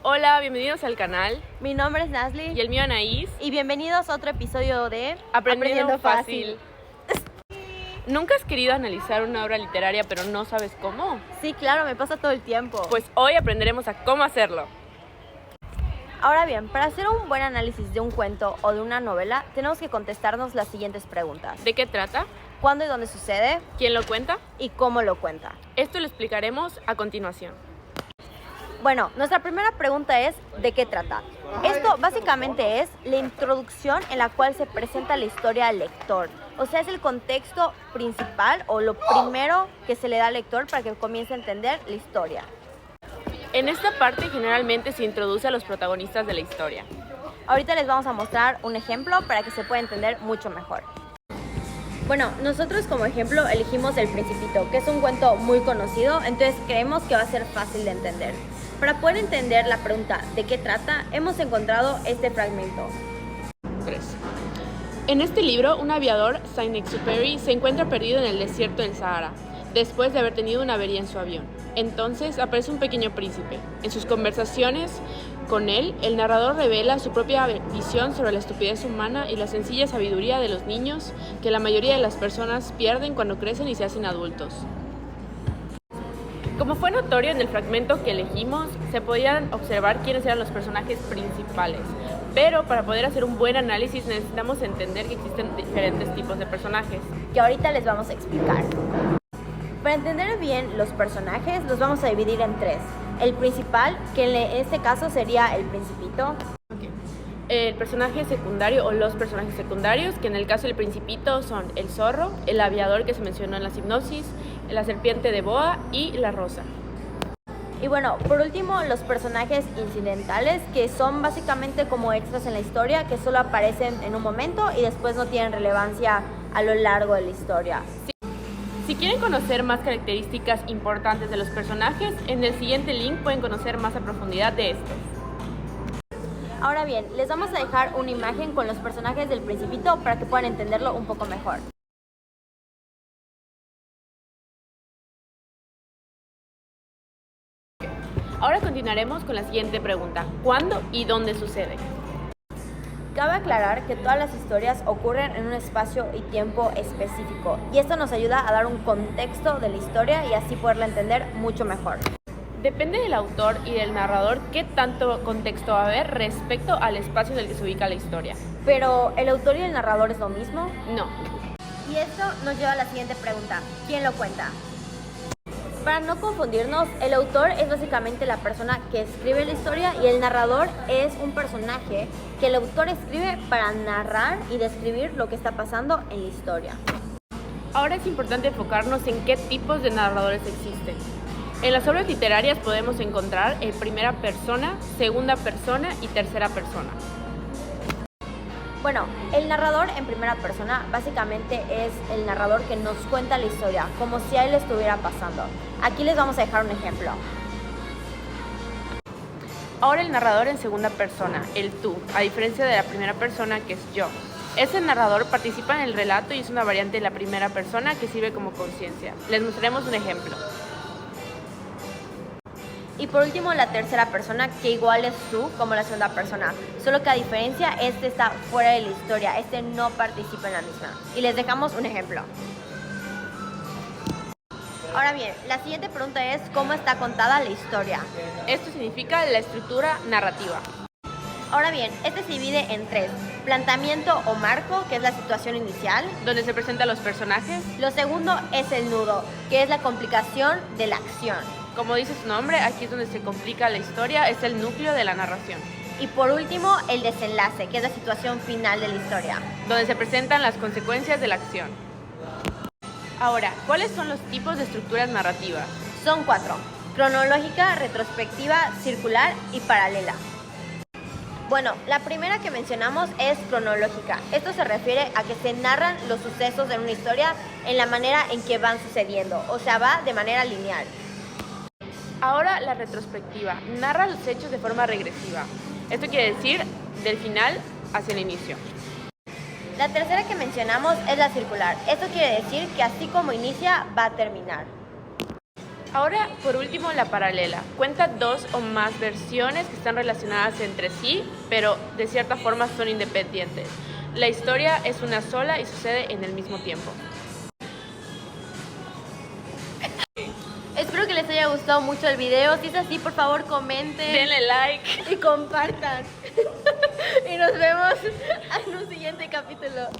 Hola, bienvenidos al canal. Mi nombre es Nasli. Y el mío Anaís. Y bienvenidos a otro episodio de Aprendiendo Fácil. ¿Nunca has querido analizar una obra literaria pero no sabes cómo? Sí, claro, me pasa todo el tiempo. Pues hoy aprenderemos a cómo hacerlo. Ahora bien, para hacer un buen análisis de un cuento o de una novela, tenemos que contestarnos las siguientes preguntas. ¿De qué trata? ¿Cuándo y dónde sucede? ¿Quién lo cuenta? ¿Y cómo lo cuenta? Esto lo explicaremos a continuación. Bueno, nuestra primera pregunta es ¿de qué trata? Esto básicamente es la introducción en la cual se presenta la historia al lector. O sea, es el contexto principal o lo primero que se le da al lector para que comience a entender la historia. En esta parte generalmente se introduce a los protagonistas de la historia. Ahorita les vamos a mostrar un ejemplo para que se pueda entender mucho mejor. Bueno, nosotros como ejemplo elegimos El Principito, que es un cuento muy conocido, entonces creemos que va a ser fácil de entender. Para poder entender la pregunta ¿de qué trata?, hemos encontrado este fragmento. 3. En este libro, un aviador, Saint-Exupéry, se encuentra perdido en el desierto del Sahara, después de haber tenido una avería en su avión. Entonces aparece un pequeño príncipe. En sus conversaciones con él, el narrador revela su propia visión sobre la estupidez humana y la sencilla sabiduría de los niños que la mayoría de las personas pierden cuando crecen y se hacen adultos. Como fue notorio en el fragmento que elegimos, se podían observar quiénes eran los personajes principales, pero para poder hacer un buen análisis necesitamos entender que existen diferentes tipos de personajes, que ahorita les vamos a explicar. Para entender bien los personajes, los vamos a dividir en tres. El principal, que en este caso sería el Principito. El personaje secundario o los personajes secundarios, que en el caso del Principito son el zorro, el aviador que se mencionó en la sinopsis, la serpiente de boa y la rosa. Y bueno, por último, los personajes incidentales, que son básicamente como extras en la historia, que solo aparecen en un momento y después no tienen relevancia a lo largo de la historia. Si quieren conocer más características importantes de los personajes, en el siguiente link pueden conocer más a profundidad de estos. Ahora bien, les vamos a dejar una imagen con los personajes del Principito para que puedan entenderlo un poco mejor. Ahora continuaremos con la siguiente pregunta: ¿cuándo y dónde sucede? Cabe aclarar que todas las historias ocurren en un espacio y tiempo específico, y esto nos ayuda a dar un contexto de la historia y así poderla entender mucho mejor. Depende del autor y del narrador qué tanto contexto va a haber respecto al espacio en el que se ubica la historia. Pero, ¿el autor y el narrador es lo mismo? No. Y esto nos lleva a la siguiente pregunta: ¿quién lo cuenta? Para no confundirnos, el autor es básicamente la persona que escribe la historia y el narrador es un personaje que el autor escribe para narrar y describir lo que está pasando en la historia. Ahora es importante enfocarnos en qué tipos de narradores existen. En las obras literarias podemos encontrar en primera persona, segunda persona y tercera persona. Bueno, el narrador en primera persona básicamente es el narrador que nos cuenta la historia, como si a él estuviera pasando. Aquí les vamos a dejar un ejemplo. Ahora el narrador en segunda persona, el tú, a diferencia de la primera persona que es yo. Ese narrador participa en el relato y es una variante de la primera persona que sirve como conciencia. Les mostraremos un ejemplo. Y por último, la tercera persona, que igual es tú como la segunda persona, solo que a diferencia, este está fuera de la historia, este no participa en la misma. Y les dejamos un ejemplo. Ahora bien, la siguiente pregunta es ¿cómo está contada la historia? Esto significa la estructura narrativa. Ahora bien, este se divide en tres: planteamiento o marco, que es la situación inicial, donde se presentan los personajes. Lo segundo es el nudo, que es la complicación de la acción. Como dice su nombre, aquí es donde se complica la historia, es el núcleo de la narración. Y por último, el desenlace, que es la situación final de la historia, donde se presentan las consecuencias de la acción. Ahora, ¿cuáles son los tipos de estructuras narrativas? Son 4: cronológica, retrospectiva, circular y paralela. Bueno, la primera que mencionamos es cronológica. Esto se refiere a que se narran los sucesos en una historia en la manera en que van sucediendo, o sea, va de manera lineal. Ahora la retrospectiva, narra los hechos de forma regresiva. Esto quiere decir del final hacia el inicio. La tercera que mencionamos es la circular. Esto quiere decir que así como inicia, va a terminar. Ahora, por último, la paralela. Cuenta 2 o más versiones que están relacionadas entre sí, pero de cierta forma son independientes. La historia es una sola y sucede en el mismo tiempo. Espero que les haya gustado mucho el video. Si es así, por favor, comenten. Denle like Y compartan. Y nos vemos en un siguiente capítulo.